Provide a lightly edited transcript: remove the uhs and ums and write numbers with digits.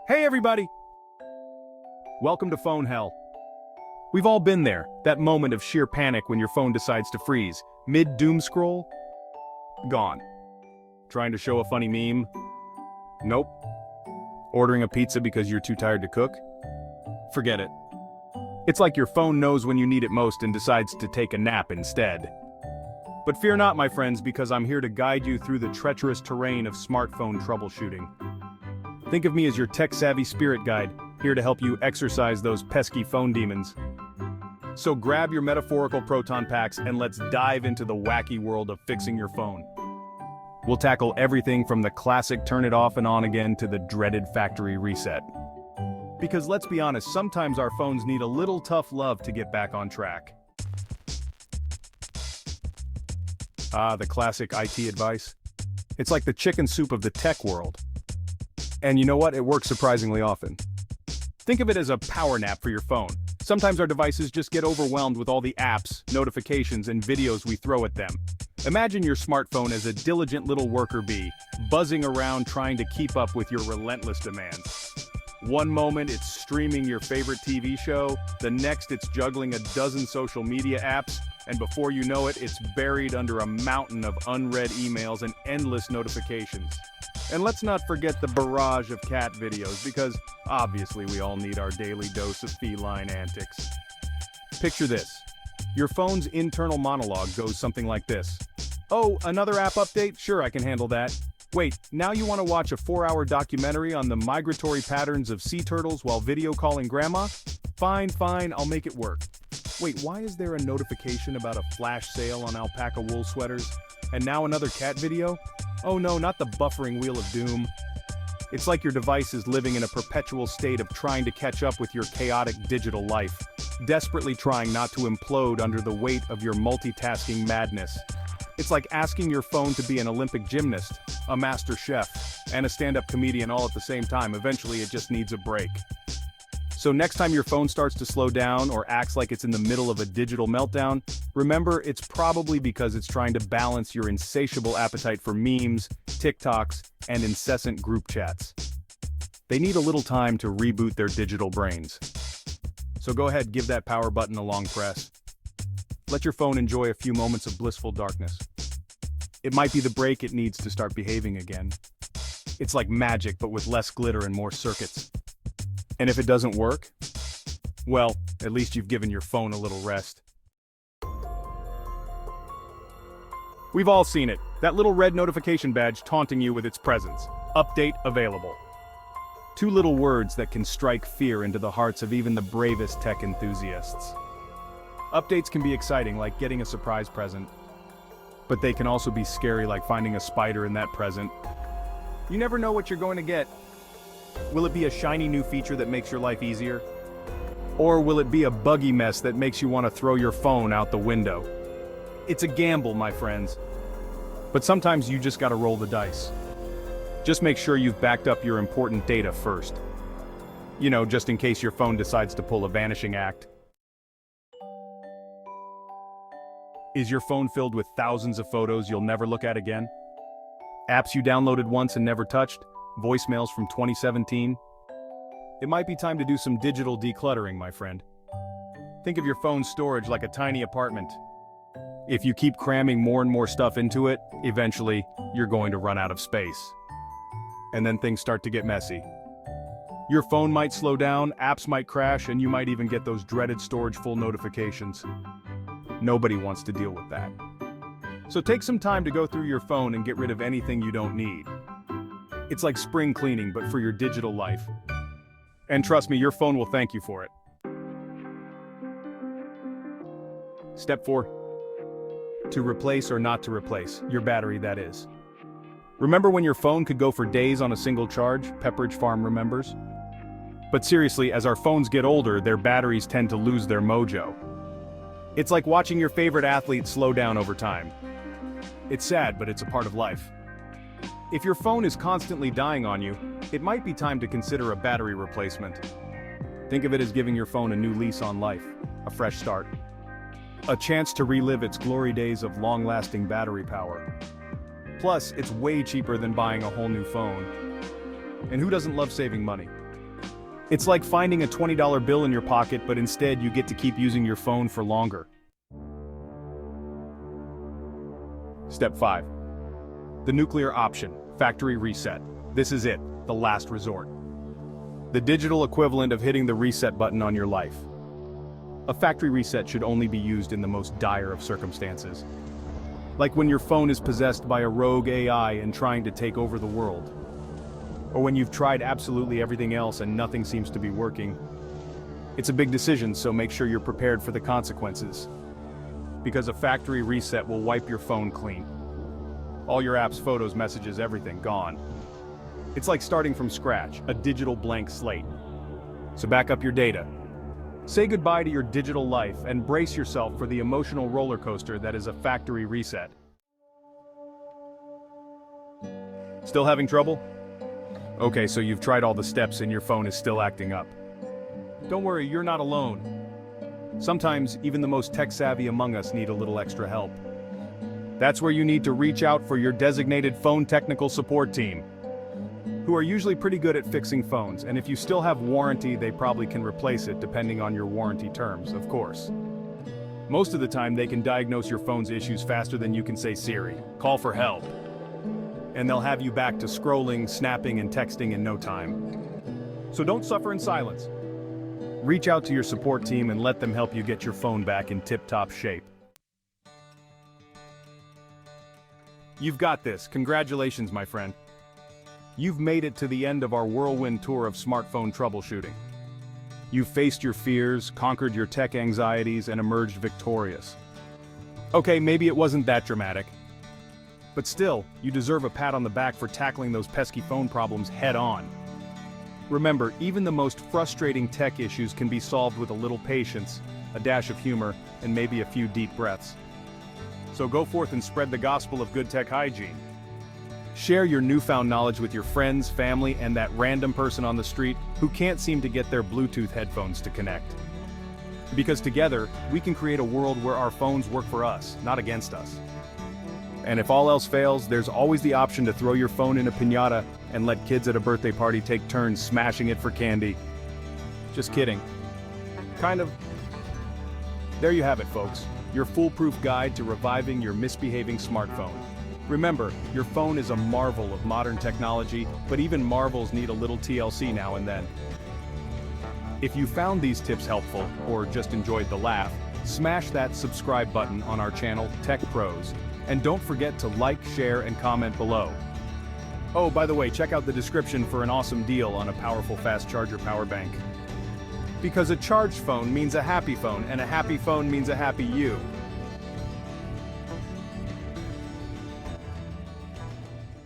Hey everybody! Welcome to Phone Hell. We've all been there, that moment of sheer panic when your phone decides to freeze. Mid-doom scroll? Gone. Trying to show a funny meme? Nope. Ordering a pizza because you're too tired to cook? Forget it. It's like your phone knows when you need it most and decides to take a nap instead. But fear not, my friends, because I'm here to guide you through the treacherous terrain of smartphone troubleshooting. Think of me as your tech-savvy spirit guide, here to help you exorcise those pesky phone demons. So grab your metaphorical proton packs and let's dive into the wacky world of fixing your phone. We'll tackle everything from the classic turn it off and on again to the dreaded factory reset. Because let's be honest, sometimes our phones need a little tough love to get back on track. The classic IT advice. It's like the chicken soup of the tech world. And you know what? It works surprisingly often. Think of it as a power nap for your phone. Sometimes our devices just get overwhelmed with all the apps, notifications, and videos we throw at them. Imagine your smartphone as a diligent little worker bee, buzzing around trying to keep up with your relentless demands. One moment it's streaming your favorite TV show, the next it's juggling a dozen social media apps, and before you know it, it's buried under a mountain of unread emails and endless notifications. And let's not forget the barrage of cat videos, because obviously we all need our daily dose of feline antics. Picture this. Your phone's internal monologue goes something like this. Oh, another app update? Sure, I can handle that. Wait, now you want to watch a 4-hour documentary on the migratory patterns of sea turtles while video calling grandma? Fine, I'll make it work. Wait, why is there a notification about a flash sale on alpaca wool sweaters? And now another cat video? Oh no, not the buffering wheel of doom. It's like your device is living in a perpetual state of trying to catch up with your chaotic digital life, desperately trying not to implode under the weight of your multitasking madness. It's like asking your phone to be an Olympic gymnast, a master chef, and a stand-up comedian all at the same time. Eventually it just needs a break. So next time your phone starts to slow down or acts like it's in the middle of a digital meltdown, remember it's probably because it's trying to balance your insatiable appetite for memes, TikToks, and incessant group chats. They need a little time to reboot their digital brains. So go ahead, give that power button a long press. Let your phone enjoy a few moments of blissful darkness. It might be the break it needs to start behaving again. It's like magic, but with less glitter and more circuits. And if it doesn't work, well, at least you've given your phone a little rest. We've all seen it, that little red notification badge taunting you with its presence. Update available. Two little words that can strike fear into the hearts of even the bravest tech enthusiasts. Updates can be exciting, like getting a surprise present. But they can also be scary, like finding a spider in that present. You never know what you're going to get. Will it be a shiny new feature that makes your life easier? Or will it be a buggy mess that makes you want to throw your phone out the window? It's a gamble, my friends. But sometimes you just gotta roll the dice. Just make sure you've backed up your important data first. You know, just in case your phone decides to pull a vanishing act. Is your phone filled with thousands of photos you'll never look at again? Apps you downloaded once and never touched? Voicemails from 2017? It might be time to do some digital decluttering, my friend. Think of your phone's storage like a tiny apartment. If you keep cramming more and more stuff into it, eventually, you're going to run out of space. And then things start to get messy. Your phone might slow down, apps might crash, and you might even get those dreaded storage full notifications. Nobody wants to deal with that. So take some time to go through your phone and get rid of anything you don't need. It's like spring cleaning, but for your digital life. And trust me, your phone will thank you for it. Step 4. To replace or not to replace, your battery, that is. Remember when your phone could go for days on a single charge? Pepperidge Farm remembers? But seriously, as our phones get older, their batteries tend to lose their mojo. It's like watching your favorite athlete slow down over time. It's sad, but it's a part of life. If your phone is constantly dying on you, it might be time to consider a battery replacement. Think of it as giving your phone a new lease on life, a fresh start. A chance to relive its glory days of long-lasting battery power. Plus, it's way cheaper than buying a whole new phone. And who doesn't love saving money? It's like finding a $20 bill in your pocket, but instead you get to keep using your phone for longer. Step 5. The nuclear option, factory reset. This is it, the last resort. The digital equivalent of hitting the reset button on your life. A factory reset should only be used in the most dire of circumstances. Like when your phone is possessed by a rogue AI and trying to take over the world. Or when you've tried absolutely everything else and nothing seems to be working. It's a big decision, so make sure you're prepared for the consequences. Because a factory reset will wipe your phone clean. All your apps, photos, messages, everything gone. It's like starting from scratch, a digital blank slate. So back up your data. Say goodbye to your digital life and brace yourself for the emotional roller coaster that is a factory reset. Still having trouble? Okay, so you've tried all the steps and your phone is still acting up. Don't worry, you're not alone. Sometimes, even the most tech-savvy among us need a little extra help. That's where you need to reach out for your designated phone technical support team, who are usually pretty good at fixing phones, and if you still have warranty, they probably can replace it depending on your warranty terms, of course. Most of the time, they can diagnose your phone's issues faster than you can say Siri, call for help. And they'll have you back to scrolling, snapping, and texting in no time. So don't suffer in silence. Reach out to your support team and let them help you get your phone back in tip-top shape. You've got this. Congratulations, my friend. You've made it to the end of our whirlwind tour of smartphone troubleshooting. You've faced your fears, conquered your tech anxieties, and emerged victorious. Okay, maybe it wasn't that dramatic. But still, you deserve a pat on the back for tackling those pesky phone problems head-on. Remember, even the most frustrating tech issues can be solved with a little patience, a dash of humor, and maybe a few deep breaths. So go forth and spread the gospel of good tech hygiene. Share your newfound knowledge with your friends, family, and that random person on the street who can't seem to get their Bluetooth headphones to connect. Because together, we can create a world where our phones work for us, not against us. And if all else fails, there's always the option to throw your phone in a piñata and let kids at a birthday party take turns smashing it for candy. Just kidding. Kind of. There you have it, folks. Your foolproof guide to reviving your misbehaving smartphone. Remember, your phone is a marvel of modern technology, but even marvels need a little TLC now and then. If you found these tips helpful, or just enjoyed the laugh, smash that subscribe button on our channel, Tech Pros. And don't forget to like, share, and comment below. Oh, by the way, check out the description for an awesome deal on a powerful fast charger power bank. Because a charged phone means a happy phone, and a happy phone means a happy you.